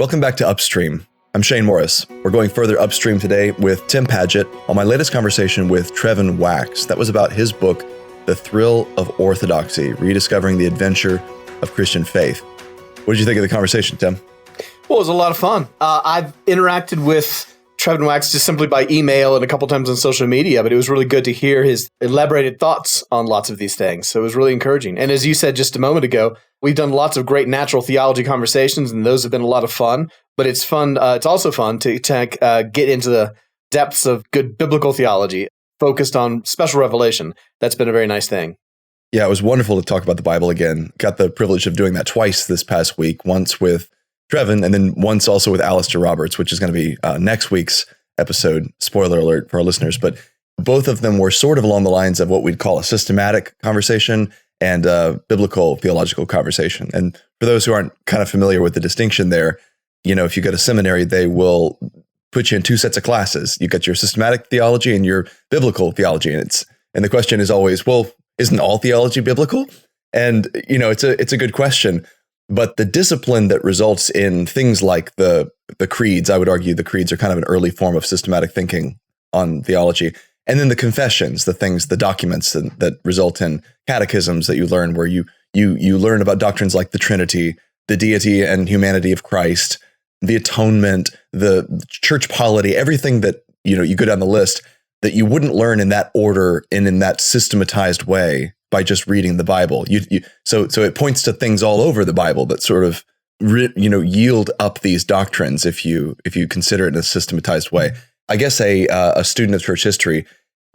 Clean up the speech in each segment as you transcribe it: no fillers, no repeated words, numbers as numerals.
Welcome back to Upstream. I'm Shane Morris. We're going further upstream today with Tim Padgett on my latest conversation with Trevin Wax. That was about his book, The Thrill of Orthodoxy, Rediscovering the Adventure of Christian Faith. What did you think of the conversation, Tim? Well, it was a lot of fun. I've interacted with Trevin Wax just simply by email and a couple times on social media, but it was really good to hear his elaborated thoughts on lots of these things. So it was really encouraging. And as you said just a moment ago, we've done lots of great natural theology conversations, and those have been a lot of fun. But it's fun. It's also fun to get into the depths of good biblical theology, focused on special revelation. That's been a very nice thing. Yeah, it was wonderful to talk about the Bible again. Got the privilege of doing that twice this past week, once with Trevin, and then once also with Alistair Roberts, which is going to be next week's episode. Spoiler alert for our listeners. But both of them were sort of along the lines of what we'd call a systematic conversation and a biblical theological conversation. And for those who aren't kind of familiar with the distinction there, you know, if you go to seminary, they will put you in two sets of classes. You got your systematic theology and your biblical theology. And the question is always, well, isn't all theology biblical? And, you know, it's a good question. But the discipline that results in things like the creeds, I would argue the creeds are kind of an early form of systematic thinking on theology. And then the confessions, the documents that result in catechisms that you learn, where you learn about doctrines like the Trinity, the deity and humanity of Christ, the atonement, the church polity, everything that, you know, you go down the list that you wouldn't learn in that order and in that systematized way by just reading the Bible. So it points to things all over the Bible that sort of, yield up these doctrines if you consider it in a systematized way. I guess a student of church history,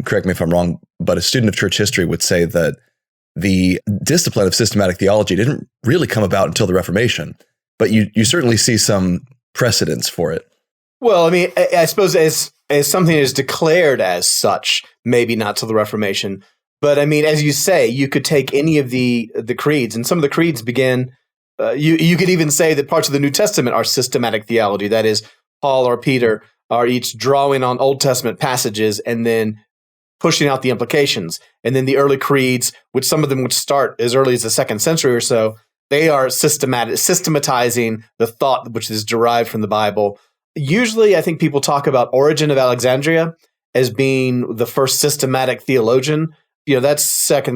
correct me if I'm wrong, but a student of church history would say that the discipline of systematic theology didn't really come about until the Reformation, but you certainly see some precedents for it. Well, I mean, I suppose as something is declared as such, maybe not till the Reformation. But I mean, as you say, you could take any of the creeds, and some of the creeds begin. You could even say that parts of the New Testament are systematic theology. That is, Paul or Peter are each drawing on Old Testament passages and then pushing out the implications. And then the early creeds, which some of them would start as early as the 2nd century or so, they are systematizing the thought which is derived from the Bible. Usually, I think people talk about Origen of Alexandria as being the first systematic theologian. You know, that's like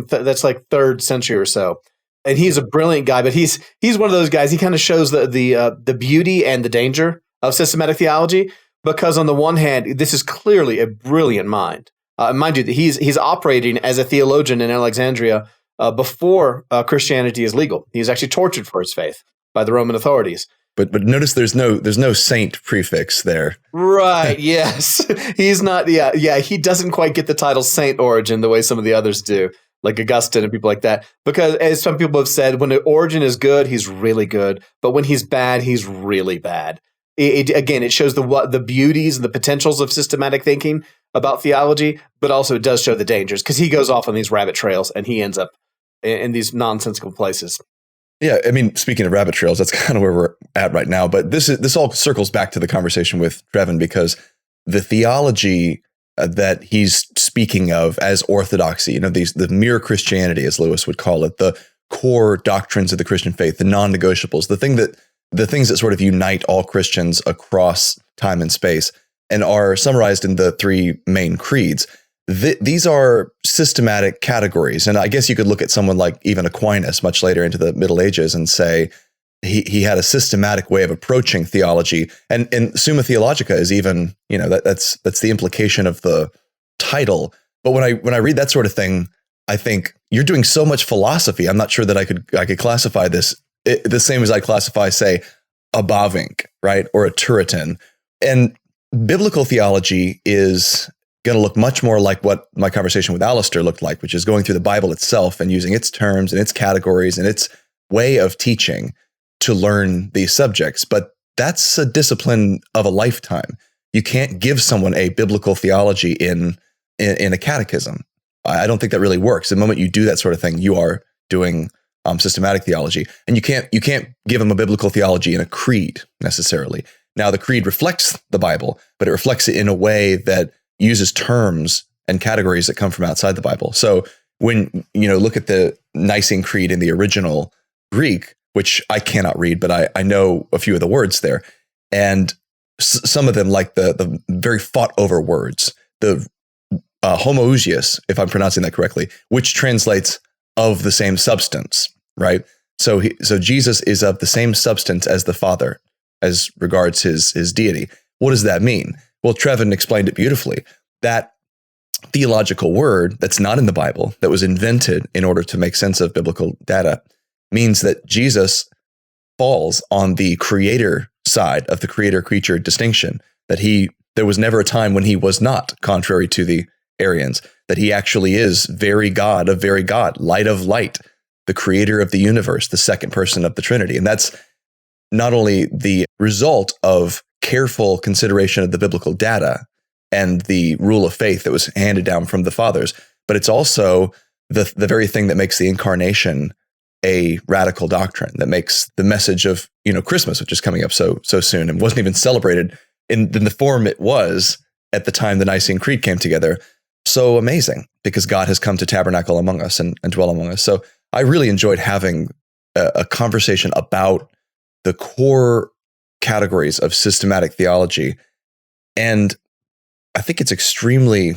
3rd century or so. And he's a brilliant guy, but he's one of those guys. He kind of shows the beauty and the danger of systematic theology, because on the one hand, this is clearly a brilliant mind. Mind you, he's operating as a theologian in Alexandria before Christianity is legal. He was actually tortured for his faith by the Roman authorities. But notice there's no saint prefix there. Right, yes. He's not, he doesn't quite get the title Saint Origen the way some of the others do, like Augustine and people like that. Because as some people have said, when Origen is good, he's really good. But when he's bad, he's really bad. It shows the beauties and the potentials of systematic thinking about theology, but also it does show the dangers, because he goes off on these rabbit trails and he ends up in these nonsensical places. Yeah, I mean, speaking of rabbit trails, that's kind of where we're at right now. But this all circles back to the conversation with Trevin, because the theology that he's speaking of as orthodoxy, the mere Christianity, as Lewis would call it, the core doctrines of the Christian faith, the non-negotiables, the things that sort of unite all Christians across time and space, and are summarized in the 3 main creeds. These are systematic categories. And I guess you could look at someone like even Aquinas much later into the Middle Ages and say he had a systematic way of approaching theology. And Summa Theologica is even, that's the implication of the title. But when I read that sort of thing, I think you're doing so much philosophy. I'm not sure that I could classify this the same as I classify, say, a Bavinck, right? Or a Turretin. And biblical theology is going to look much more like what my conversation with Alistair looked like, which is going through the Bible itself and using its terms and its categories and its way of teaching to learn these subjects. But that's a discipline of a lifetime. You can't give someone a biblical theology in a catechism. I don't think that really works. The moment you do that sort of thing, you are doing systematic theology, and you can't give them a biblical theology in a creed necessarily. Now, the creed reflects the Bible, but it reflects it in a way that uses terms and categories that come from outside the Bible. So when look at the Nicene Creed in the original Greek, which I cannot read, but I know a few of the words there, And some of them, like the very fought over words, the homoousios, if I'm pronouncing that correctly, which translates of the same substance, right? So Jesus is of the same substance as the Father as regards his deity. What does that mean? Well, Trevin explained it beautifully. That theological word that's not in the Bible, that was invented in order to make sense of biblical data, means that Jesus falls on the creator side of the creator-creature distinction, that there was never a time when he was not, contrary to the Arians, that he actually is very God of very God, light of light, the creator of the universe, the second person of the Trinity. And that's not only the result of careful consideration of the biblical data and the rule of faith that was handed down from the fathers, but it's also the very thing that makes the incarnation a radical doctrine, that makes the message of Christmas, which is coming up so soon and wasn't even celebrated in the form it was at the time the Nicene Creed came together, so amazing, because God has come to tabernacle among us and dwell among us. So I really enjoyed having a conversation about the core categories of systematic theology. And I think it's extremely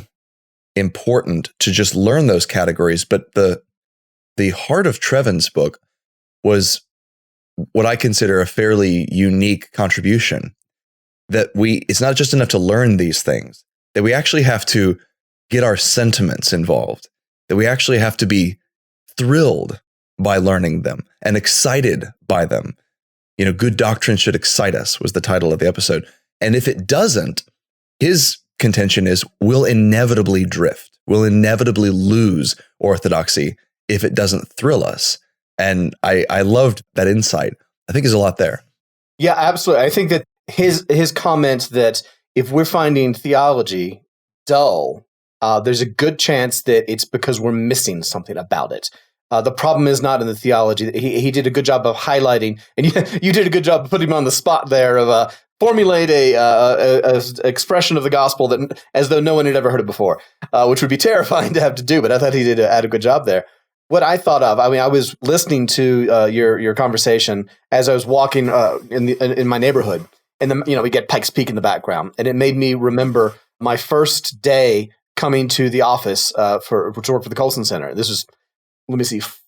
important to just learn those categories. But the heart of Trevin's book was what I consider a fairly unique contribution, that it's not just enough to learn these things, that we actually have to get our sentiments involved, that we actually have to be thrilled by learning them and excited by them. Good doctrine should excite us was the title of the episode. And if it doesn't, his contention is we'll inevitably drift. We'll inevitably lose orthodoxy if it doesn't thrill us. And I loved that insight. I think there's a lot there. Yeah, absolutely. I think that his comment that if we're finding theology dull, there's a good chance that it's because we're missing something about it. The problem is not in the theology. He did a good job of highlighting, and you did a good job of putting him on the spot there of formulate a expression of the gospel that as though no one had ever heard it before, which would be terrifying to have to do. But I thought he did a good job there. What I thought of, I was listening to your conversation as I was walking in my neighborhood, and we get Pikes Peak in the background, and it made me remember my first day coming to the office to work for the Colson Center. This was,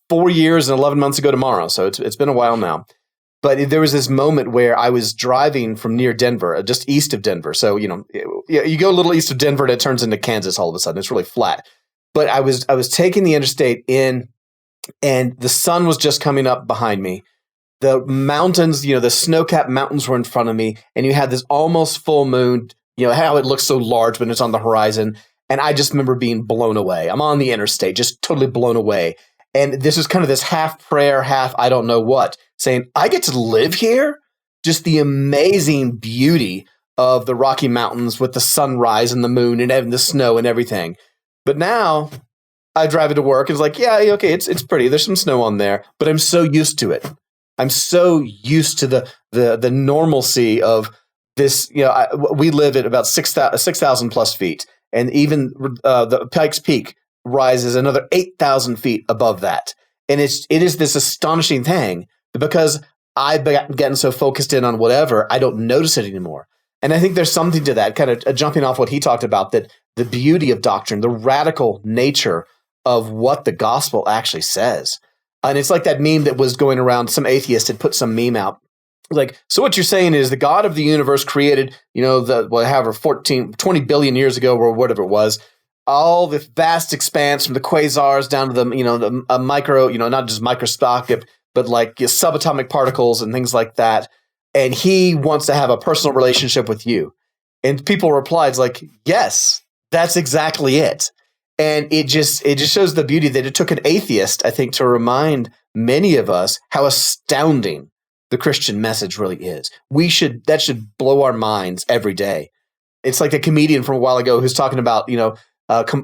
4 years and 11 months ago tomorrow. So it's been a while now. But there was this moment where I was driving from near Denver, just east of Denver. So, you go a little east of Denver and it turns into Kansas all of a sudden. It's really flat. But I was taking the interstate in, and the sun was just coming up behind me. The mountains, the snow-capped mountains were in front of me, and you had this almost full moon, how it looks so large when it's on the horizon. And I just remember being blown away. I'm on the interstate, just totally blown away. And this is kind of this half prayer, half I don't know what, saying, I get to live here? Just the amazing beauty of the Rocky Mountains with the sunrise and the moon and the snow and everything. But now I drive it to work. It's like, yeah, okay, it's pretty. There's some snow on there, but I'm so used to it. I'm so used to the normalcy of this. We live at about 6,000 plus feet. And even the Pikes Peak rises another 8,000 feet above that. And it is this astonishing thing, because I've gotten so focused in on whatever, I don't notice it anymore. And I think there's something to that, kind of jumping off what he talked about, that the beauty of doctrine, the radical nature of what the gospel actually says. And it's like that meme that was going around. Some atheist had put some meme out. Like, so what you're saying is the God of the universe created, 20 billion years ago or whatever it was, all the vast expanse from the quasars down to the micro, not just microscopic, but like subatomic particles and things like that. And he wants to have a personal relationship with you. And people replied like, yes, that's exactly it. And it just shows the beauty that it took an atheist, I think, to remind many of us how astounding the Christian message really is. That should blow our minds every day. It's like a comedian from a while ago who's talking about,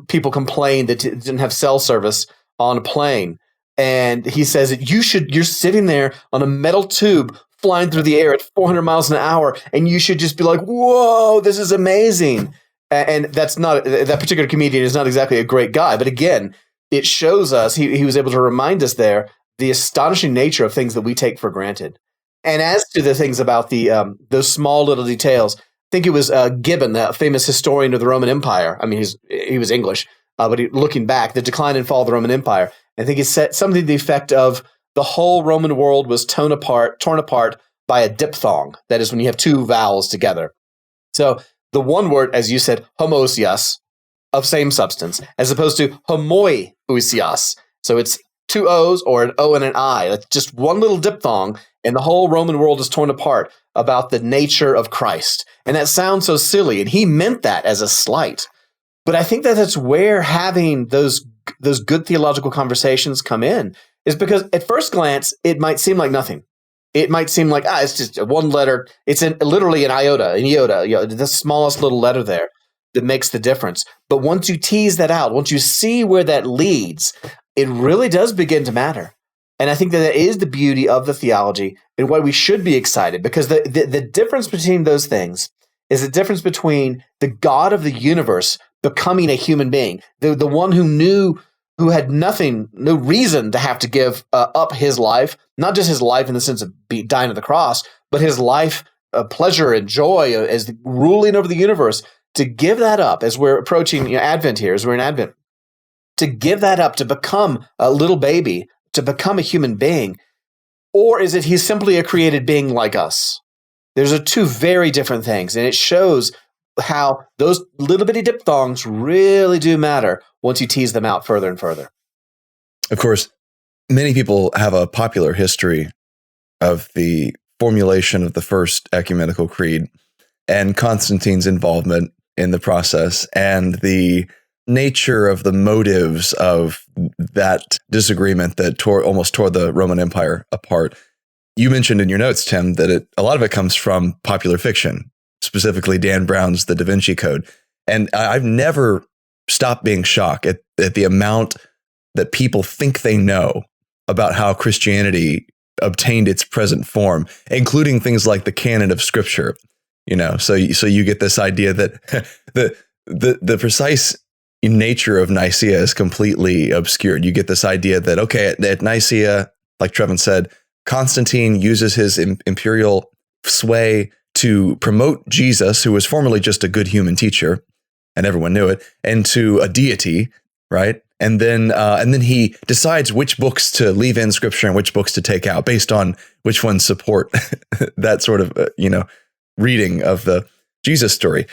people complained that didn't have cell service on a plane. And he says that you're sitting there on a metal tube flying through the air at 400 miles an hour, and you should just be like, whoa, this is amazing. And that's not, that particular comedian is not exactly a great guy. But again, it shows us, he was able to remind us there, the astonishing nature of things that we take for granted. And as to the things about the those small little details, I think it was Gibbon, the famous historian of the Roman Empire. I mean, he was English, but looking back, the decline and fall of the Roman Empire, I think he said something to the effect of the whole Roman world was torn apart by a diphthong. That is when you have two vowels together. So the one word, as you said, homousios, of same substance, as opposed to homoiousios. So it's two O's or an O and an I. That's just one little diphthong, and the whole Roman world is torn apart about the nature of Christ. And that sounds so silly, and he meant that as a slight. But I think that that's where having those good theological conversations come in, is because at first glance, it might seem like nothing. It might seem like, it's just one letter. It's literally an iota, the smallest little letter there that makes the difference. But once you tease that out, once you see where that leads, it really does begin to matter. And I think that is the beauty of the theology and why we should be excited, because the difference between those things is the difference between the God of the universe becoming a human being, the one who had no reason to have to give up his life, not just his life in the sense of dying on the cross, but his life, pleasure and joy as ruling over the universe, to give that up as we're approaching Advent here, as we're in Advent, to give that up, to become a little baby, to become a human being? Or is it he's simply a created being like us? There's two very different things, and it shows how those little bitty diphthongs really do matter once you tease them out further and further. Of course, many people have a popular history of the formulation of the first ecumenical creed and Constantine's involvement in the process and the nature of the motives of that disagreement that almost tore the Roman Empire apart. You mentioned in your notes, Tim, that a lot of it comes from popular fiction, specifically Dan Brown's The Da Vinci Code. And I've never stopped being shocked at the amount that people think they know about how Christianity obtained its present form, including things like the canon of Scripture. So you get this idea that the precise nature of Nicaea is completely obscured. You get this idea that, okay, at Nicaea, like Trevin said, Constantine uses his imperial sway to promote Jesus, who was formerly just a good human teacher, and everyone knew it, into a deity, right? And then he decides which books to leave in Scripture and which books to take out based on which ones support that sort of reading of the Jesus story.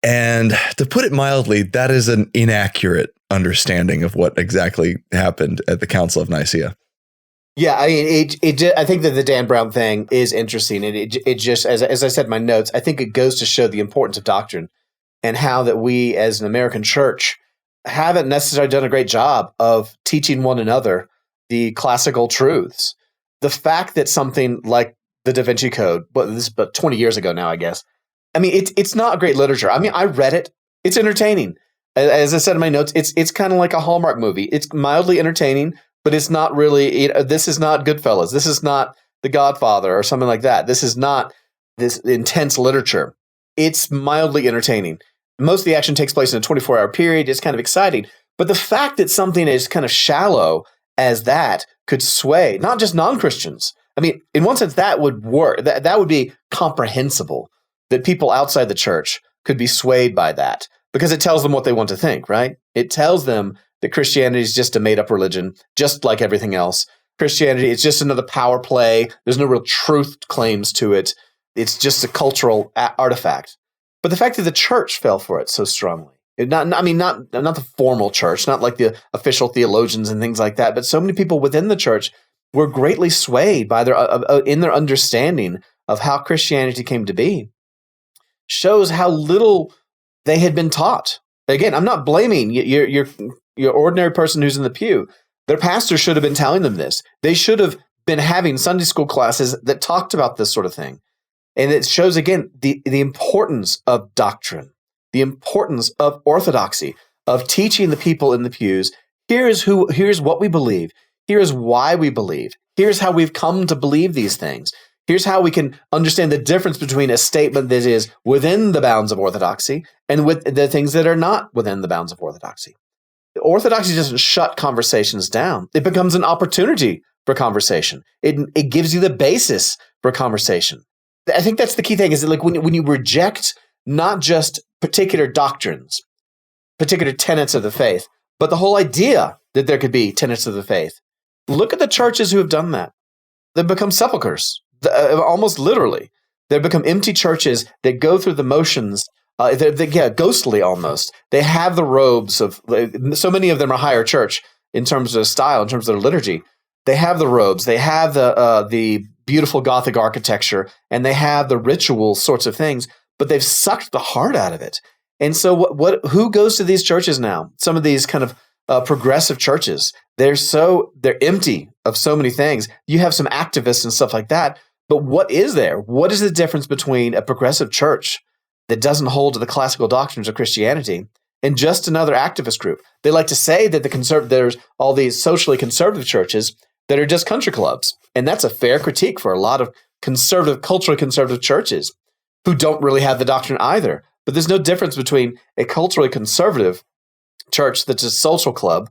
And to put it mildly, that is an inaccurate understanding of what exactly happened at the Council of Nicaea. Yeah, I mean, I think that the Dan Brown thing is interesting, and it just, as I said in my notes, I think it goes to show the importance of doctrine and how that we, as an American church, haven't necessarily done a great job of teaching one another the classical truths. The fact that something like the Da Vinci Code, this is about 20 years ago now, I guess. I mean, it's not great literature. I mean, I read it. It's entertaining. As I said in my notes, it's kind of like a Hallmark movie. It's mildly entertaining, but it's not really, this is not Goodfellas. This is not The Godfather or something like that. This is not this intense literature. It's mildly entertaining. Most of the action takes place in a 24-hour period. It's kind of exciting. But the fact that something as kind of shallow as that could sway not just non-Christians. I mean, in one sense, that would work. That would be comprehensible, that people outside the church could be swayed by that, because it tells them what they want to think, right? It tells them that Christianity is just a made-up religion, just like everything else. Christianity is just another power play. There's no real truth claims to it. It's just a cultural artifact. But the fact that the church fell for it so strongly, not the formal church, not like the official theologians and things like that, but so many people within the church were greatly swayed by in their understanding of how Christianity came to be, shows how little they had been taught. Again, I'm not blaming your ordinary person who's in the pew. Their pastor should have been telling them this. They should have been having Sunday school classes that talked about this sort of thing. And it shows, again, the importance of doctrine, the importance of orthodoxy, of teaching the people in the pews, here's what we believe. Here's why we believe. Here's how we've come to believe these things. Here's how we can understand the difference between a statement that is within the bounds of orthodoxy and with the things that are not within the bounds of orthodoxy. Orthodoxy doesn't shut conversations down. It becomes an opportunity for conversation. It gives you the basis for a conversation. I think that's the key thing, is that like when you reject not just particular doctrines, particular tenets of the faith, but the whole idea that there could be tenets of the faith. Look at the churches who have done that. They've become sepulchres, almost literally. They've become empty churches that go through the motions. They're ghostly almost. They have the robes of, so many of them are higher church in terms of style, in terms of their liturgy. They have the robes. They have the beautiful Gothic architecture, and they have the ritual sorts of things, but they've sucked the heart out of it. And so who goes to these churches now? Some of these kind of progressive churches, they're empty of so many things. You have some activists and stuff like that, but what is there? What is the difference between a progressive church that doesn't hold to the classical doctrines of Christianity and just another activist group? They like to say that there's all these socially conservative churches that are just country clubs. And that's a fair critique for a lot of culturally conservative churches who don't really have the doctrine either. But there's no difference between a culturally conservative church that's a social club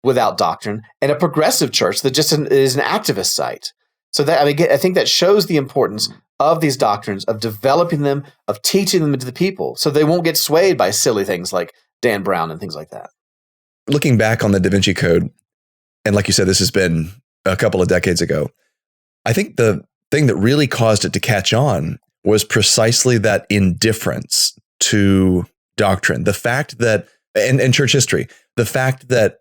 without doctrine and a progressive church that just is an activist site. So I think that shows the importance of these doctrines, of developing them, of teaching them to the people, so they won't get swayed by silly things like Dan Brown and things like that. Looking back on the Da Vinci Code, and like you said, this has been a couple of decades ago, I think the thing that really caused it to catch on was precisely that indifference to doctrine. The fact that, and church history, the fact that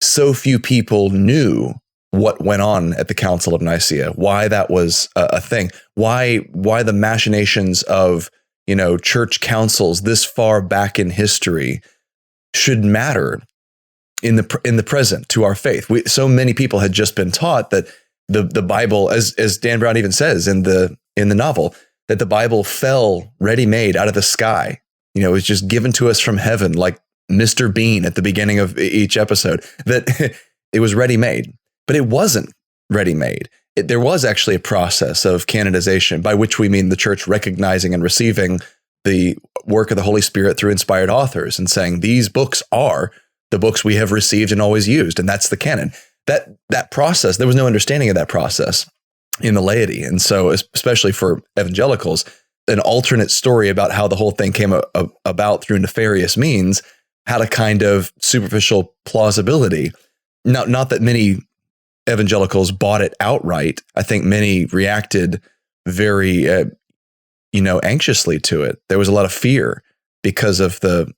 so few people knew what went on at the Council of Nicaea, why that was a thing, why the machinations of, church councils this far back in history should matter in the present to our faith. So many people had just been taught that the Bible, as Dan Brown even says in the novel, that the Bible fell ready-made out of the sky. It was just given to us from heaven, like Mr. Bean at the beginning of each episode, that it was ready-made. But it wasn't ready-made. There was actually a process of canonization, by which we mean the church recognizing and receiving the work of the Holy Spirit through inspired authors and saying, these books are the books we have received and always used, and that's the canon. That process, there was no understanding of that process in the laity. And so, especially for evangelicals, an alternate story about how the whole thing came about through nefarious means had a kind of superficial plausibility. Not that many evangelicals bought it outright. I think many reacted very, anxiously to it. There was a lot of fear because of the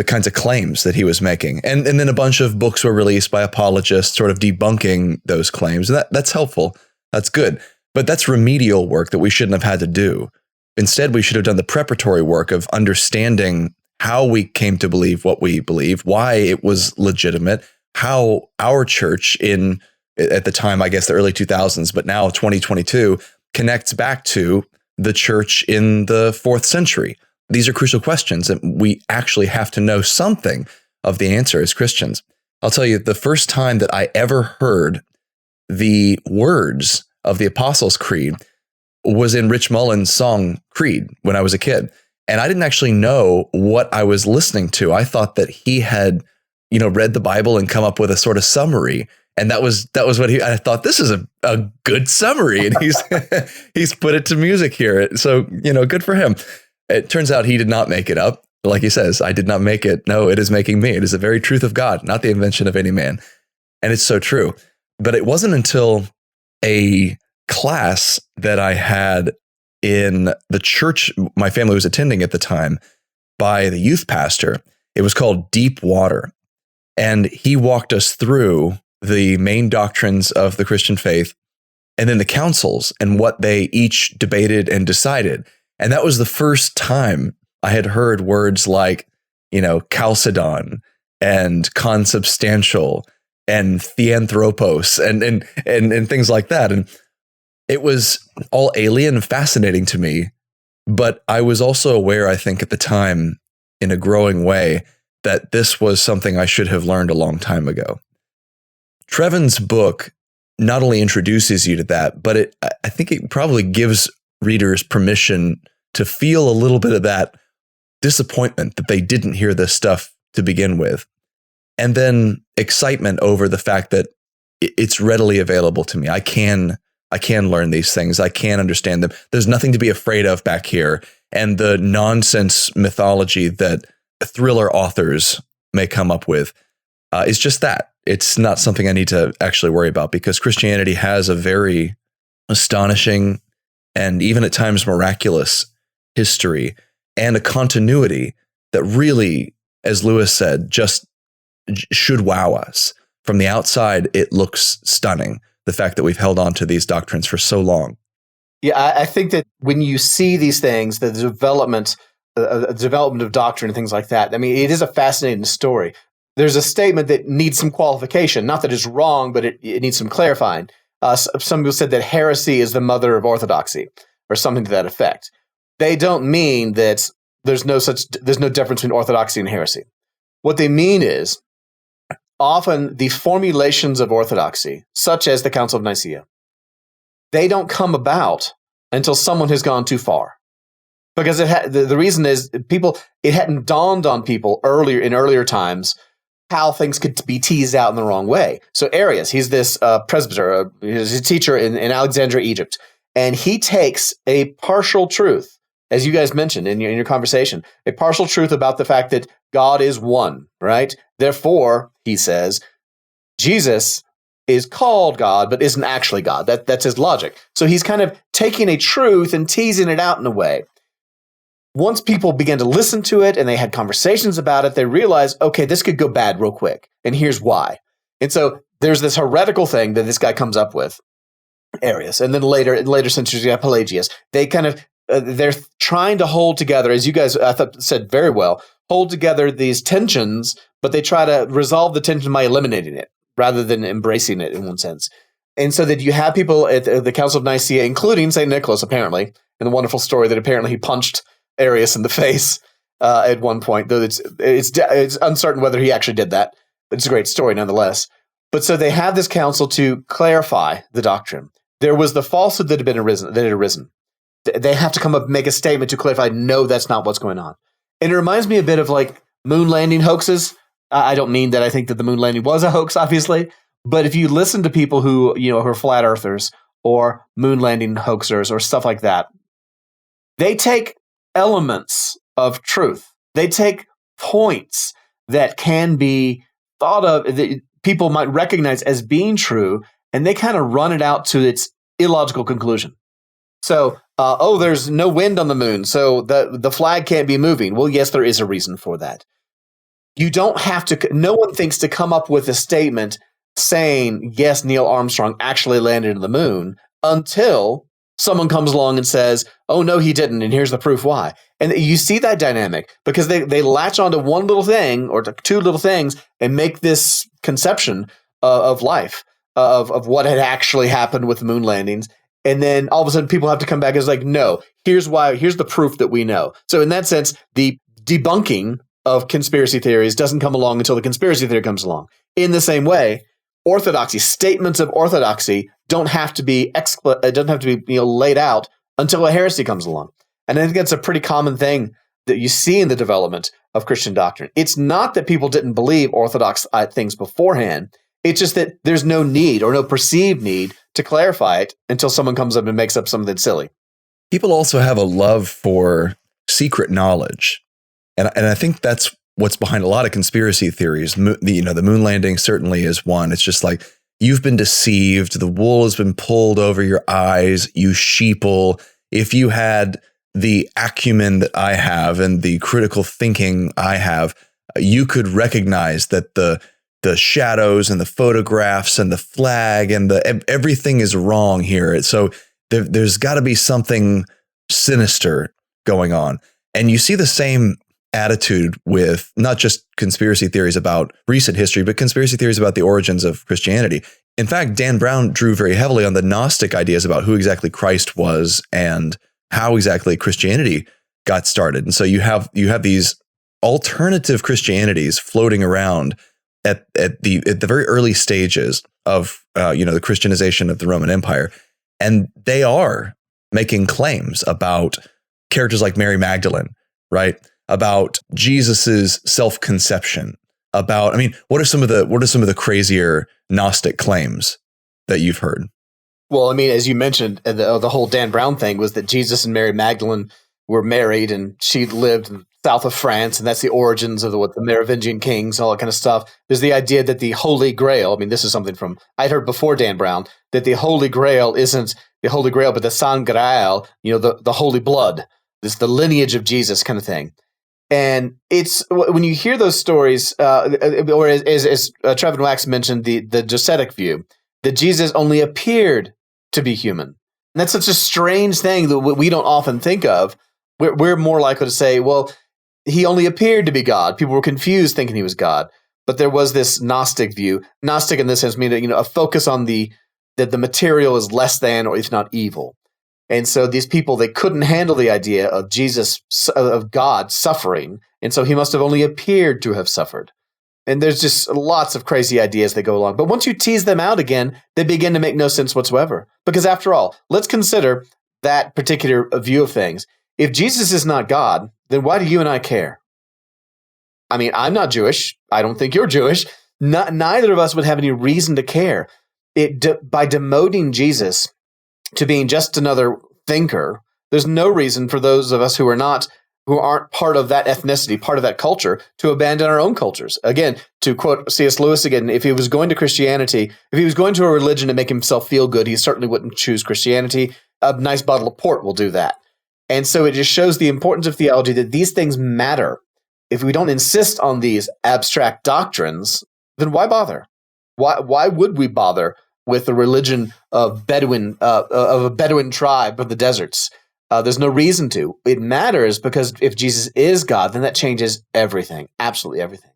kinds of claims that he was making. And then a bunch of books were released by apologists sort of debunking those claims. And that's helpful. That's good. But that's remedial work that we shouldn't have had to do. Instead, we should have done the preparatory work of understanding how we came to believe what we believe, why it was legitimate, how our church at the time, I guess the early 2000s, but now 2022, connects back to the church in the 4th century. These are crucial questions, and we actually have to know something of the answer as Christians. I'll tell you, the first time that I ever heard the words of the Apostles' Creed was in Rich Mullen's song Creed when I was a kid. And I didn't actually know what I was listening to. I thought that he had, read the Bible and come up with a sort of summary. And that was what I thought, this is a good summary. And he's put it to music here. So, good for him. It turns out he did not make it up. Like he says, I did not make it. No, it is making me. It is the very truth of God, not the invention of any man. And it's so true. But it wasn't until a class that I had in the church my family was attending at the time by the youth pastor. It was called Deep Water. And he walked us through the main doctrines of the Christian faith and then the councils and what they each debated and decided. And that was the first time I had heard words like, Chalcedon and consubstantial and theanthropos and things like that. And it was all alien and fascinating to me. But I was also aware, I think, at the time, in a growing way, that this was something I should have learned a long time ago. Trevin's book not only introduces you to that, but I think it probably gives readers permission to feel a little bit of that disappointment that they didn't hear this stuff to begin with, and then excitement over the fact that it's readily available to me. I can I can learn these things. I can understand them. There's nothing to be afraid of back here. And the nonsense mythology that thriller authors may come up with is just that. It's not something I need to actually worry about, because Christianity has a very astonishing and even at times miraculous history and a continuity that really, as Lewis said, just should wow us. From the outside, it looks stunning, the fact that we've held on to these doctrines for so long. Yeah, I think that when you see these things, the development of doctrine and things like that, I mean, it is a fascinating story. There's a statement that needs some qualification. Not that it's wrong, but it needs some clarifying. Some people said that heresy is the mother of orthodoxy, or something to that effect. They don't mean that there's no difference between orthodoxy and heresy. What they mean is, often the formulations of orthodoxy, such as the Council of Nicaea, they don't come about until someone has gone too far. Because the reason is it hadn't dawned on people in earlier times how things could be teased out in the wrong way. So Arius, he's this presbyter, he's a teacher in Alexandria, Egypt, and he takes a partial truth, as you guys mentioned in your conversation, a partial truth about the fact that God is one, right? Therefore, he says, Jesus is called God, but isn't actually God. That's his logic. So he's kind of taking a truth and teasing it out in a way. Once people began to listen to it and they had conversations about it, they realized, okay, this could go bad real quick. And here's why. And so there's this heretical thing that this guy comes up with, Arius. And then in later centuries, you have Pelagius. They kind of, they're trying to hold together, as you guys I thought said very well, hold together these tensions, but they try to resolve the tension by eliminating it rather than embracing it in one sense. And so that you have people at the Council of Nicaea, including St. Nicholas, apparently, in the wonderful story that apparently he punched Arius in the face at one point, though it's uncertain whether he actually did that, but it's a great story nonetheless. But so they have this council to clarify the doctrine. There was the falsehood that had arisen. They have to come up and make a statement to clarify, no, that's not what's going on. And it reminds me a bit of like moon landing hoaxes. I don't mean that I think that the moon landing was a hoax, obviously, but if you listen to people who are flat earthers or moon landing hoaxers or stuff like that, they take elements of truth. They take points that can be thought of, that people might recognize as being true, and they kind of run it out to its illogical conclusion. So, there's no wind on the moon, so the flag can't be moving. Well, yes, there is a reason for that. You don't have to, no one thinks to come up with a statement saying, yes, Neil Armstrong actually landed on the moon, until someone comes along and says, oh, no, he didn't, and here's the proof why. And you see that dynamic because they latch onto one little thing or two little things and make this conception of life, of what had actually happened with moon landings. And then all of a sudden people have to come back and it's like, no, here's the proof that we know. So in that sense, the debunking of conspiracy theories doesn't come along until the conspiracy theory comes along. In the same way, orthodoxy, statements of orthodoxy don't have to be laid out until a heresy comes along. And I think that's a pretty common thing that you see in the development of Christian doctrine. It's not that people didn't believe orthodox things beforehand. It's just that there's no need or no perceived need to clarify it until someone comes up and makes up something silly. People also have a love for secret knowledge. And I think that's what's behind a lot of conspiracy theories. The moon landing certainly is one. It's just like, you've been deceived. The wool has been pulled over your eyes. You sheeple. If you had the acumen that I have and the critical thinking I have, you could recognize that the shadows and the photographs and the flag and everything is wrong here. So there's got to be something sinister going on. And you see the same attitude with not just conspiracy theories about recent history, but conspiracy theories about the origins of Christianity. In fact, Dan Brown drew very heavily on the Gnostic ideas about who exactly Christ was and how exactly Christianity got started. And so you have these alternative Christianities floating around at the very early stages of the Christianization of the Roman Empire, and they are making claims about characters like Mary Magdalene, right? About Jesus's self-conception. What are some of the crazier Gnostic claims that you've heard? Well, I mean, as you mentioned, the whole Dan Brown thing was that Jesus and Mary Magdalene were married, and she lived in the south of France, and that's the origins of the Merovingian kings, all that kind of stuff. There's the idea that the Holy Grail, I mean, this is something from, I'd heard before Dan Brown, that the Holy Grail isn't the Holy Grail, but the San Graal, the holy blood. This the lineage of Jesus kind of thing. And it's when you hear those stories, or as Trevin Wax mentioned, the Docetic view, that Jesus only appeared to be human. And that's such a strange thing that we don't often think of. We're more likely to say, well, he only appeared to be God. People were confused thinking he was God. But there was this Gnostic view. Gnostic in this sense meaning a focus on that the material is less than or if not evil. And so these people, they couldn't handle the idea of Jesus, of God suffering. And so he must have only appeared to have suffered. And there's just lots of crazy ideas that go along. But once you tease them out again, they begin to make no sense whatsoever. Because after all, let's consider that particular view of things. If Jesus is not God, then why do you and I care? I mean, I'm not Jewish. I don't think you're Jewish. Neither of us would have any reason to care. By demoting Jesus to being just another thinker, there's no reason for those of us who aren't part of that ethnicity, part of that culture, to abandon our own cultures. Again, to quote C.S. Lewis again, if he was going to Christianity, if he was going to a religion to make himself feel good, he certainly wouldn't choose Christianity. A nice bottle of port will do that. And so it just shows the importance of theology, that these things matter. If we don't insist on these abstract doctrines, then why bother? Why would we bother with the religion of a Bedouin tribe of the deserts? There's no reason to. It matters because if Jesus is God, then that changes everything, absolutely everything.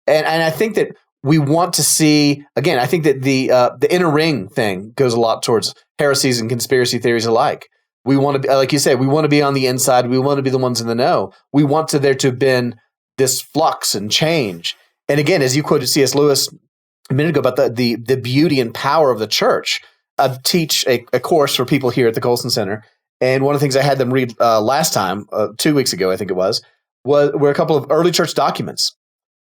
And I think that we want to see, again, I think that the inner ring thing goes a lot towards heresies and conspiracy theories alike. We want to be, like you say, we want to be on the inside. We want to be the ones in the know. We want there to have been this flux and change. And again, as you quoted C.S. Lewis a minute ago about the beauty and power of the church, I teach a course for people here at the Colson Center. And one of the things I had them read last time, 2 weeks ago, I think it were a couple of early church documents.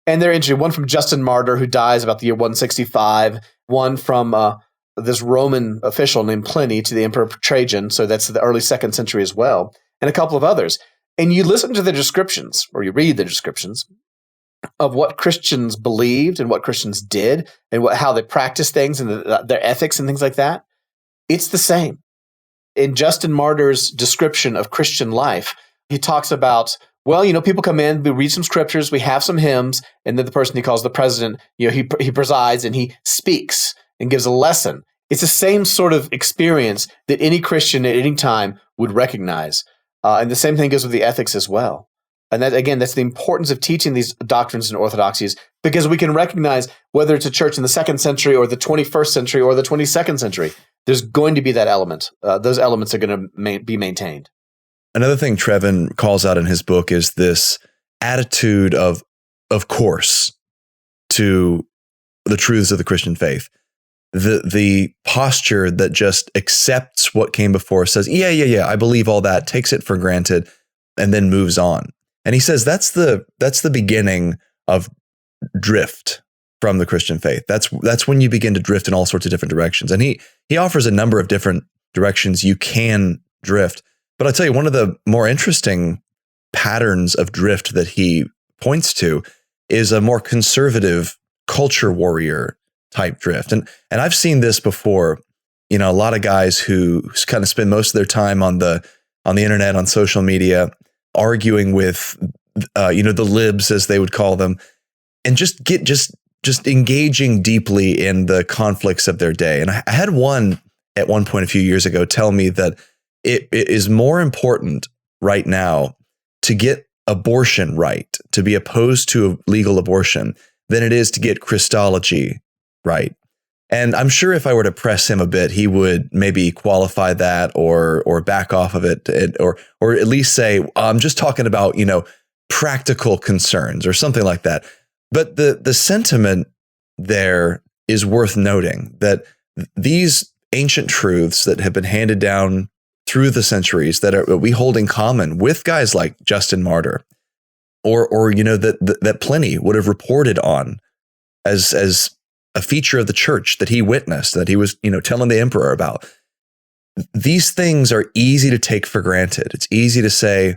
And they're interesting. One from Justin Martyr, who dies about the year 165. One from this Roman official named Pliny to the Emperor Trajan. So that's the early 2nd century as well. And a couple of others. And you listen to the descriptions, or you read the descriptions of what Christians believed and what Christians did and how they practiced things and their ethics and things like that. It's the same. In Justin Martyr's description of Christian life, he talks about, well, people come in, we read some scriptures, we have some hymns, and then the person he calls the president, he presides and he speaks and gives a lesson. It's the same sort of experience that any Christian at any time would recognize. And the same thing goes with the ethics as well. And that, again, that's the importance of teaching these doctrines and orthodoxies, because we can recognize whether it's a church in the 2nd century or the 21st century or the 22nd century, there's going to be that element. Those elements are going to be maintained. Another thing Trevin calls out in his book is this attitude of course, to the truths of the Christian faith. The posture that just accepts what came before, says, yeah, I believe all that, takes it for granted, and then moves on. And he says that's the beginning of drift from the Christian faith. That's when you begin to drift in all sorts of different directions. And he offers a number of different directions you can drift. But I'll tell you, one of the more interesting patterns of drift that he points to is a more conservative culture warrior type drift. And I've seen this before. A lot of guys who kind of spend most of their time on the internet, on social media, arguing with the libs, as they would call them, and just engaging deeply in the conflicts of their day. And I had one at one point a few years ago tell me that it is more important right now to get abortion right, to be opposed to legal abortion, than it is to get Christology right. And I'm sure if I were to press him a bit, he would maybe qualify that or back off of it, or at least say, I'm just talking about, practical concerns or something like that. But the sentiment there is worth noting, that these ancient truths that have been handed down through the centuries that we hold in common with guys like Justin Martyr, or that Pliny would have reported on as a feature of the church that he witnessed, that he was, telling the emperor about. These things are easy to take for granted. It's easy to say,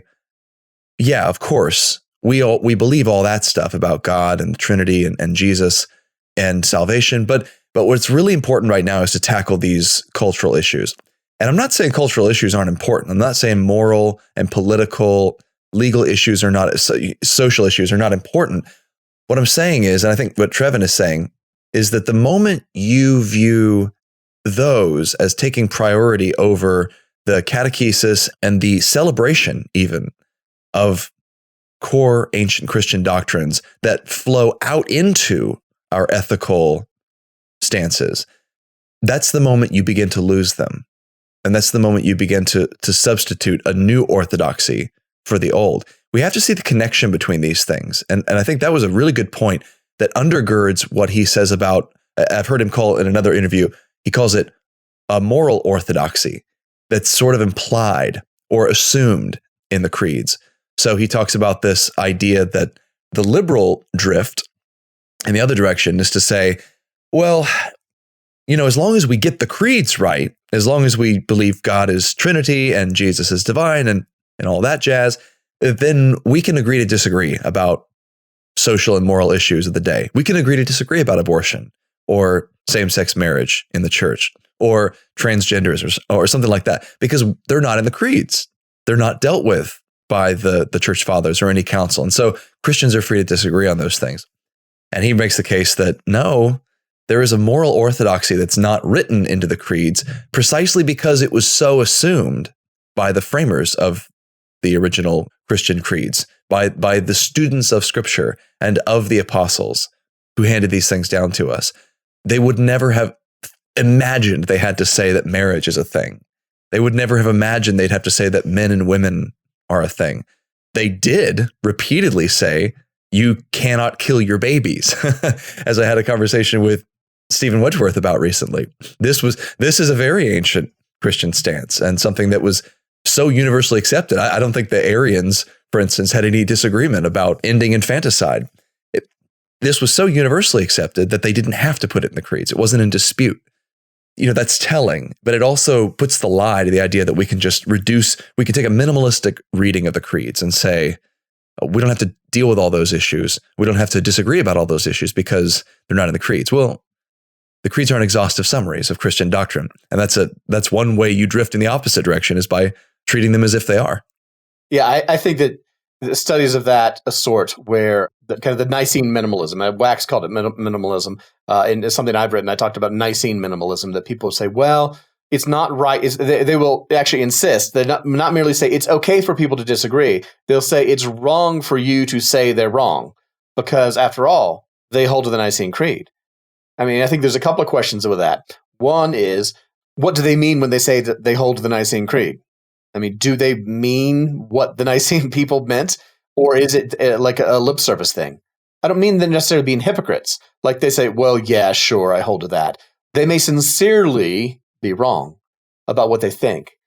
yeah, of course, we believe all that stuff about God and the Trinity and Jesus and salvation. But what's really important right now is to tackle these cultural issues. And I'm not saying cultural issues aren't important. I'm not saying moral and political, legal issues are not, social issues are not important. What I'm saying is, and I think what Trevin is saying, is that the moment you view those as taking priority over the catechesis and the celebration even of core ancient Christian doctrines that flow out into our ethical stances, that's the moment you begin to lose them. And that's the moment you begin to substitute a new orthodoxy for the old. We have to see the connection between these things. And I think that was a really good point that undergirds what he says about, I've heard him call in another interview, he calls it a moral orthodoxy that's sort of implied or assumed in the creeds. So he talks about this idea that the liberal drift in the other direction is to say, well, as long as we get the creeds right, as long as we believe God is Trinity and Jesus is divine and all that jazz, then we can agree to disagree about social and moral issues of the day. We can agree to disagree about abortion or same-sex marriage in the church or transgenders or something like that, because they're not in the creeds. They're not dealt with by the church fathers or any council. And so Christians are free to disagree on those things. And he makes the case that no, there is a moral orthodoxy that's not written into the creeds precisely because it was so assumed by the framers of the original Christian creeds, by the students of Scripture and of the apostles who handed these things down to us. They would never have imagined they had to say that marriage is a thing. They would never have imagined they'd have to say that men and women are a thing. They did repeatedly say, you cannot kill your babies, as I had a conversation with Stephen Wedgeworth about recently. This is a very ancient Christian stance and something that was so universally accepted. I don't think the Arians, for instance, had any disagreement about ending infanticide. This was so universally accepted that they didn't have to put it in the creeds. It wasn't in dispute. That's telling, but it also puts the lie to the idea that we can just we can take a minimalistic reading of the creeds and say, we don't have to deal with all those issues. We don't have to disagree about all those issues because they're not in the creeds. Well, the creeds aren't exhaustive summaries of Christian doctrine. And that's one way you drift in the opposite direction, is by treating them as if they are. Yeah, I think that the studies of that sort, where the Nicene minimalism, Wax called it minimalism, and it's something I've written. I talked about Nicene minimalism, that people say, well, it's not right. They will actually insist. They not merely say it's okay for people to disagree. They'll say it's wrong for you to say they're wrong, because after all, they hold to the Nicene Creed. I mean, I think there's a couple of questions with that. One is, what do they mean when they say that they hold to the Nicene Creed? I mean, do they mean what the Nicene people meant, or is it like a lip service thing? I don't mean them necessarily being hypocrites. Like they say, well, yeah, sure, I hold to that. They may sincerely be wrong about what they think,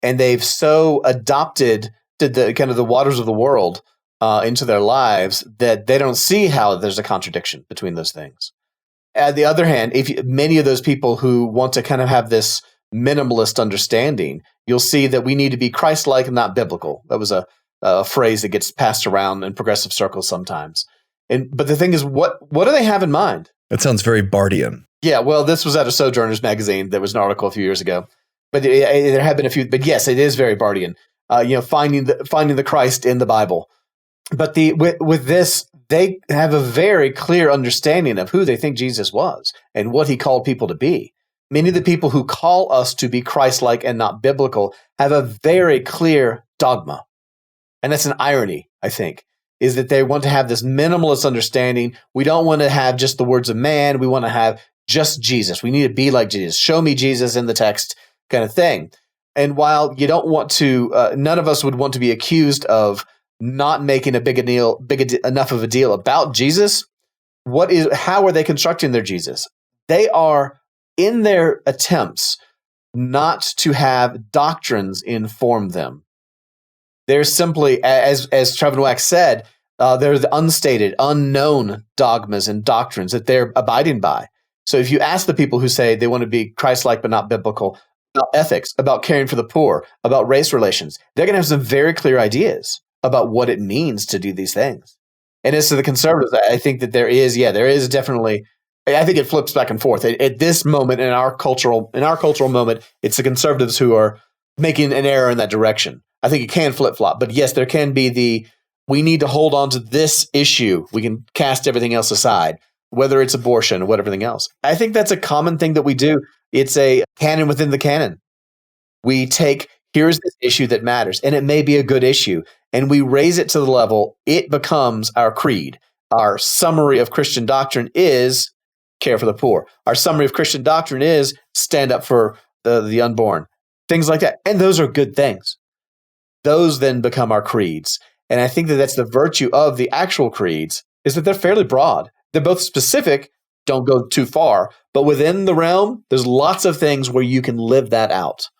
and they've so adopted the waters of the world into their lives that they don't see how there's a contradiction between those things. On the other hand, many of those people who want to kind of have this minimalist understanding, you'll see that we need to be Christ-like and not biblical. That was a phrase that gets passed around in progressive circles sometimes. But the thing is, what do they have in mind? That sounds very Bardian. Yeah, well, this was out of Sojourners magazine. There was an article a few years ago, but there have been a few. But yes, it is very Bardian. Finding the Christ in the Bible. But with this, they have a very clear understanding of who they think Jesus was and what he called people to be. Many of the people who call us to be Christ-like and not biblical have a very clear dogma. And that's an irony, I think, is that they want to have this minimalist understanding. We don't want to have just the words of man. We want to have just Jesus. We need to be like Jesus. Show me Jesus in the text, kind of thing. And while you don't want to, none of us would want to be accused of not making enough of a deal about Jesus. How are they constructing their Jesus? They are, in their attempts not to have doctrines inform them. They're simply, as Trevin Wax said, they're the unstated, unknown dogmas and doctrines that they're abiding by. So if you ask the people who say they want to be Christ-like but not biblical, about ethics, about caring for the poor, about race relations, they're going to have some very clear ideas about what it means to do these things. And as to the conservatives, I think that there is definitely, I think it flips back and forth. At this moment in our cultural moment, it's the conservatives who are making an error in that direction. I think it can flip-flop. But yes, there can be we need to hold on to this issue. We can cast everything else aside, whether it's abortion or whatever, everything else. I think that's a common thing that we do. It's a canon within the canon. We take, here's this issue that matters, and it may be a good issue, and we raise it to the level, it becomes our creed. Our summary of Christian doctrine is care for the poor. Our summary of Christian doctrine is stand up for the unborn, things like that. And those are good things. Those then become our creeds. And I think that that's the virtue of the actual creeds, is that they're fairly broad. They're both specific, don't go too far, but within the realm, there's lots of things where you can live that out.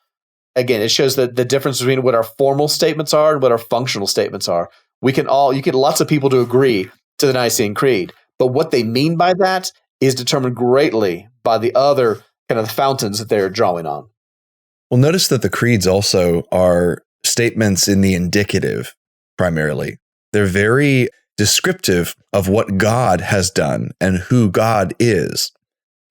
Again, it shows the difference between what our formal statements are and what our functional statements are. You get lots of people to agree to the Nicene Creed, but what they mean by that is determined greatly by the other kind of fountains that they're drawing on. Well, notice that the creeds also are statements in the indicative primarily. They're very descriptive of what God has done and who God is.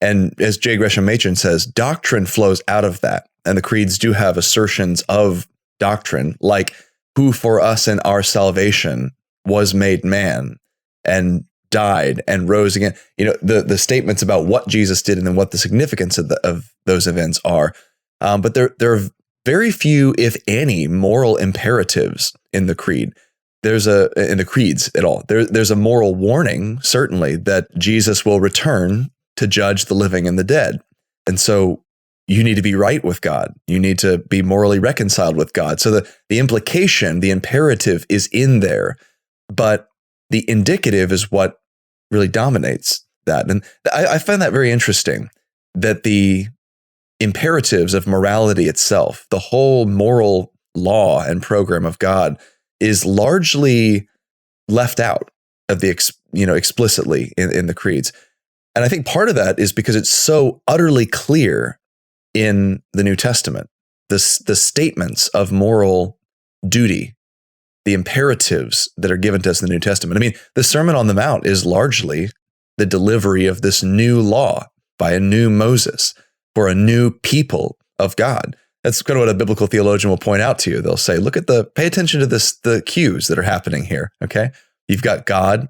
And as J. Gresham Machen says, doctrine flows out of that. And the creeds do have assertions of doctrine, like who for us in our salvation was made man and died and rose again. The statements about what Jesus did and then what the significance of those events are. But there are very few, if any, moral imperatives in the creed. In the creeds at all. There's a moral warning, certainly, that Jesus will return to judge the living and the dead. And so you need to be right with God. You need to be morally reconciled with God. So the implication, the imperative is in there, but the indicative is what really dominates that. And I find that very interesting, that the imperatives of morality itself, the whole moral law and program of God, is largely left out of the explicitly in the creeds. And I think part of that is because it's so utterly clear in the New Testament, the statements of moral duty, the imperatives that are given to us in the New Testament. I mean, the Sermon on the Mount is largely the delivery of this new law by a new Moses for a new people of God. That's kind of what a biblical theologian will point out to you. They'll say, pay attention to the cues that are happening here. Okay. You've got God,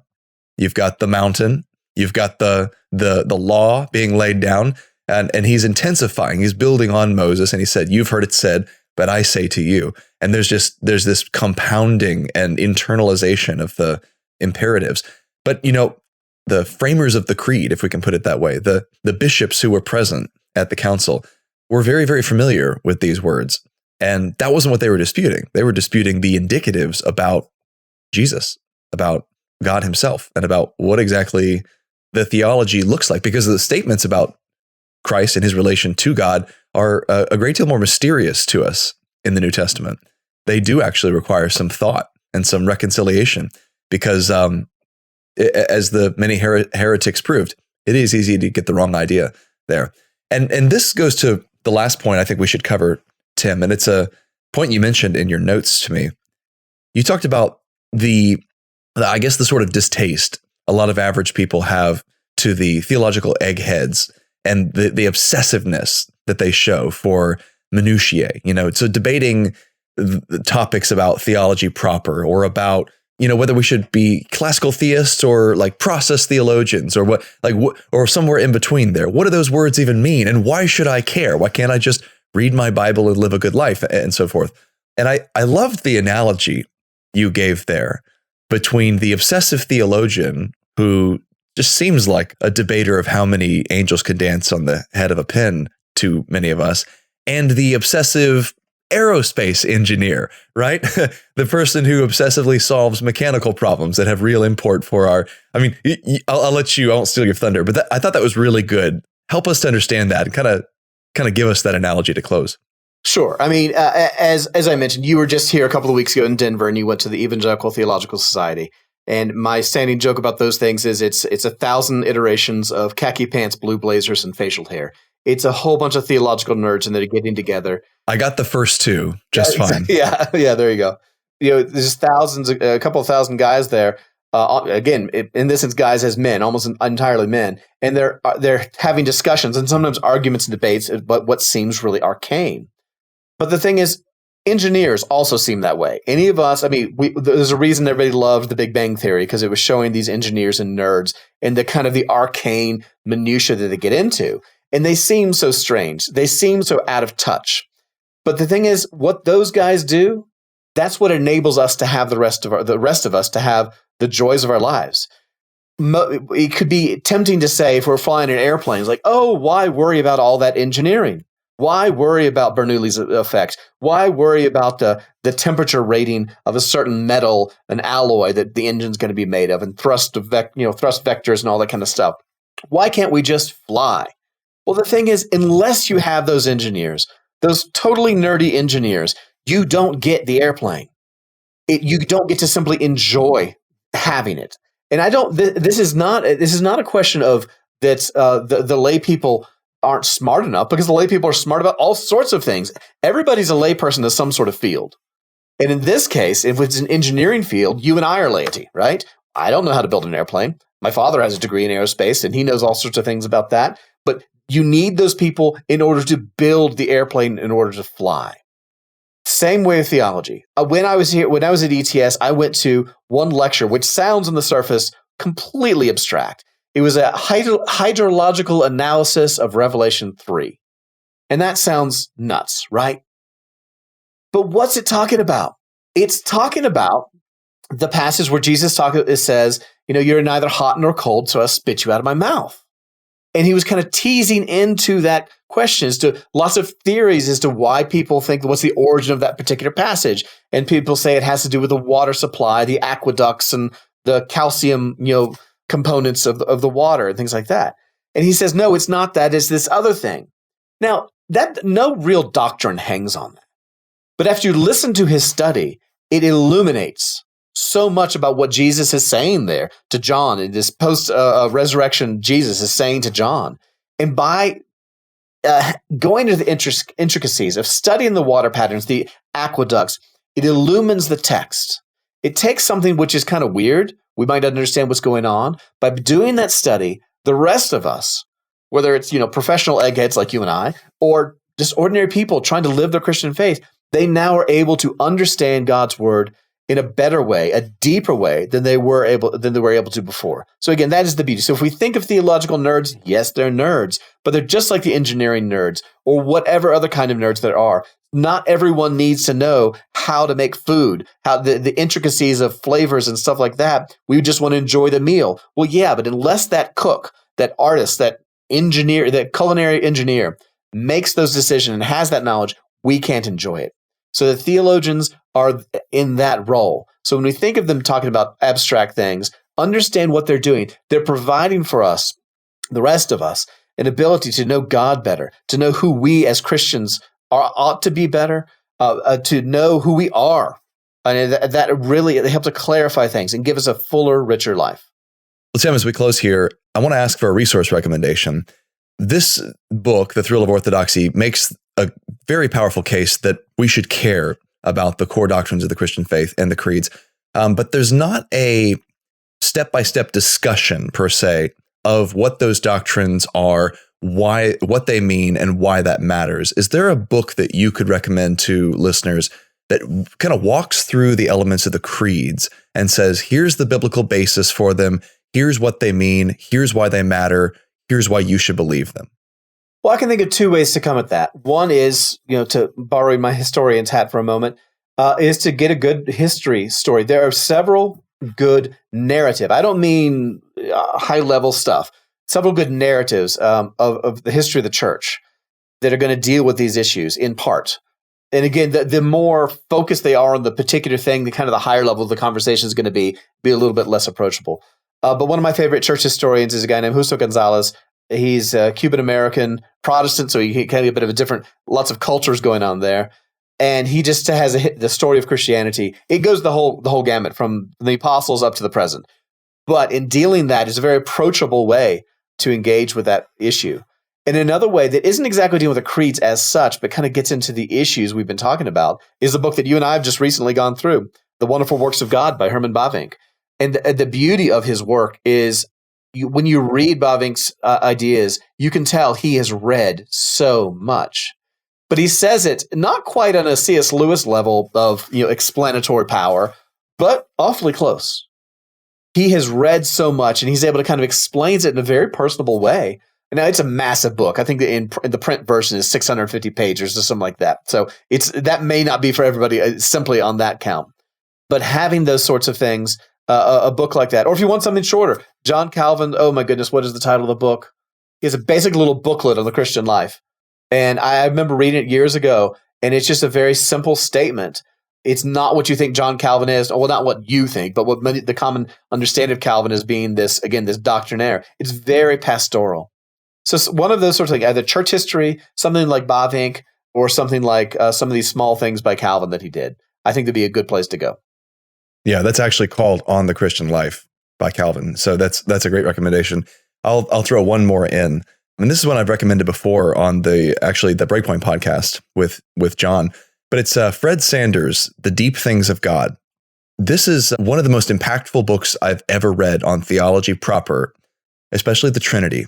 you've got the mountain, you've got the law being laid down, and he's intensifying, he's building on Moses. And he said, you've heard it said, but I say to you. And there's this compounding and internalization of the imperatives. But, the framers of the creed, if we can put it that way, the bishops who were present at the council were very, very familiar with these words. And that wasn't what they were disputing. They were disputing the indicatives about Jesus, about God himself, and about what exactly the theology looks like, because the statements about Christ and his relation to God are a great deal more mysterious to us in the New Testament. They do actually require some thought and some reconciliation, because as the many heretics proved, it is easy to get the wrong idea there. And this goes to the last point I think we should cover, Tim, and it's a point you mentioned in your notes to me. You talked about the sort of distaste a lot of average people have to the theological eggheads and the obsessiveness that they show for minutiae. So debating the topics about theology proper, or about whether we should be classical theists or like process theologians, or or somewhere in between there. What do those words even mean? And why should I care? Why can't I just read my Bible and live a good life, and so forth? And I loved the analogy you gave there between the obsessive theologian, who just seems like a debater of how many angels could dance on the head of a pin to many of us, and the obsessive aerospace engineer, right? The person who obsessively solves mechanical problems that have real import for I'll let you, I won't steal your thunder, but I thought that was really good. Help us to understand that and kind of give us that analogy to close. Sure. As I mentioned, you were just here a couple of weeks ago in Denver, and you went to the Evangelical Theological Society. And my standing joke about those things is it's 1,000 iterations of khaki pants, blue blazers, and facial hair. It's a whole bunch of theological nerds and they're getting together. I got the first two just fine. Yeah, there you go. There's a couple of thousand guys there. Again, in this sense, guys as men, almost entirely men, and they're having discussions and sometimes arguments and debates about what seems really arcane. But the thing is, engineers also seem that way. Any of us, there's a reason everybody loved The Big Bang Theory, because it was showing these engineers and nerds and the kind of the arcane minutia that they get into. And they seem so strange. They seem so out of touch. But the thing is, what those guys do, that's what enables us to have the rest of us to have the joys of our lives. It could be tempting to say, if we're flying in airplanes, like, oh, why worry about all that engineering? Why worry about Bernoulli's effect? Why worry about the temperature rating of a certain metal, an alloy that the engine's going to be made of, and thrust vectors and all that kind of stuff? Why can't we just fly? Well, the thing is, unless you have those engineers, those totally nerdy engineers, you don't get the airplane. You don't get to simply enjoy having it. And this is not a question of that the lay people aren't smart enough, because the lay people are smart about all sorts of things. Everybody's a lay person in some sort of field. And in this case, if it's an engineering field, you and I are laity, right? I don't know how to build an airplane. My father has a degree in aerospace and he knows all sorts of things about that. But you need those people in order to build the airplane, in order to fly. Same way with theology. When I was at ETS, I went to one lecture, which sounds on the surface completely abstract. It was a hydrological analysis of Revelation 3. And that sounds nuts, right? But what's it talking about? It's talking about the passage where Jesus says, you're neither hot nor cold, so I'll spit you out of my mouth. And he was kind of teasing into that question as to lots of theories as to why people think what's the origin of that particular passage. And people say it has to do with the water supply, the aqueducts, and the calcium, components of the water and things like that. And he says, no, it's not that. It's this other thing. Now, that no real doctrine hangs on that. But after you listen to his study, it illuminates so much about what Jesus is saying there to John, and this post-resurrection Jesus is saying to John. And by going into the intricacies of studying the water patterns, the aqueducts, it illumines the text. It takes something which is kind of weird. We might understand what's going on. By doing that study, the rest of us, whether it's professional eggheads like you and I, or just ordinary people trying to live their Christian faith, they now are able to understand God's word in a better way, a deeper way than they were able to before. So again, that is the beauty. So if we think of theological nerds, yes, they're nerds, but they're just like the engineering nerds or whatever other kind of nerds there are. Not everyone needs to know how to make food, how the intricacies of flavors and stuff like that. We just want to enjoy the meal. Well, yeah, but unless that cook, that artist, that engineer, that culinary engineer makes those decisions and has that knowledge, we can't enjoy it. So the theologians are in that role. So when we think of them talking about abstract things, understand what they're doing. They're providing for us, the rest of us, an ability to know God better, to know who we as Christians ought to be better, to know who we are. And that really helps to clarify things and give us a fuller, richer life. Well, Tim, as we close here, I want to ask for a resource recommendation. This book, The Thrill of Orthodoxy, makes a very powerful case that we should care about the core doctrines of the Christian faith and the creeds. But there's not a step-by-step discussion, per se, of what those doctrines are, what they mean, and why that matters. Is there a book that you could recommend to listeners that kind of walks through the elements of the creeds and says, here's the biblical basis for them, here's what they mean, here's why they matter, here's why you should believe them? Well, I can think of two ways to come at that. One is, to borrow my historian's hat for a moment, is to get a good history story. There are several good narrative. I don't mean high-level stuff. Several good narratives of the history of the church that are going to deal with these issues in part. And again, the more focused they are on the particular thing, the kind of the higher level of the conversation is going to be a little bit less approachable. But one of my favorite church historians is a guy named Justo Gonzalez. He's Cuban-American Protestant, so he kind of get a bit of a different, lots of cultures going on there. And he just has the story of Christianity. It goes the whole gamut from the apostles up to the present. But in dealing that is a very approachable way to engage with that issue. And another way that isn't exactly dealing with the creeds as such, but kind of gets into the issues we've been talking about, is the book that you and I have just recently gone through, The Wonderful Works of God by Herman Bavinck. And the beauty of his work is when you read Bavinck's ideas, you can tell he has read so much. But he says it not quite on a C.S. Lewis level of explanatory power, but awfully close. He has read so much, and he's able to kind of explains it in a very personable way. And now it's a massive book. I think that in the print version is 650 pages or something like that. So that may not be for everybody simply on that count. But having those sorts of things, a book like that, or if you want something shorter, John Calvin, oh my goodness, what is the title of the book? He has a basic little booklet on the Christian life. And I remember reading it years ago, and it's just a very simple statement. It's not what you think John Calvin is, well, not what you think, but what the common understanding of Calvin as being this doctrinaire. It's very pastoral. So one of those sorts of things, either church history, something like Bavinck, or something like some of these small things by Calvin that he did, I think that'd be a good place to go. Yeah, that's actually called On the Christian Life by Calvin. So that's a great recommendation. I'll throw one more in. And this is one I've recommended before on the Breakpoint podcast with John. But it's Fred Sanders, The Deep Things of God. This is one of the most impactful books I've ever read on theology proper, especially the Trinity.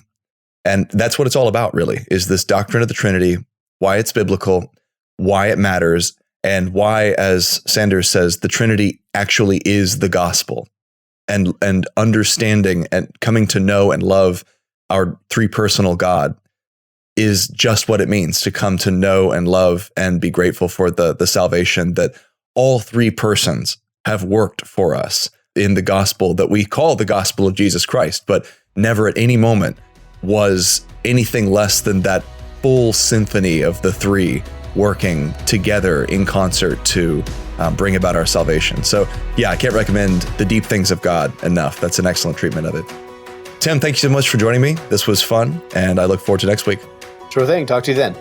And that's what it's all about, really, is this doctrine of the Trinity, why it's biblical, why it matters, and why, as Sanders says, the Trinity actually is the gospel. And understanding and coming to know and love our three-personal God is just what it means to come to know and love and be grateful for the salvation that all three persons have worked for us in the gospel that we call the gospel of Jesus Christ, but never at any moment was anything less than that full symphony of the three working together in concert to bring about our salvation. So yeah, I can't recommend The Deep Things of God enough. That's an excellent treatment of it. Tim, thank you so much for joining me. This was fun, and I look forward to next week. Sure thing. Talk to you then.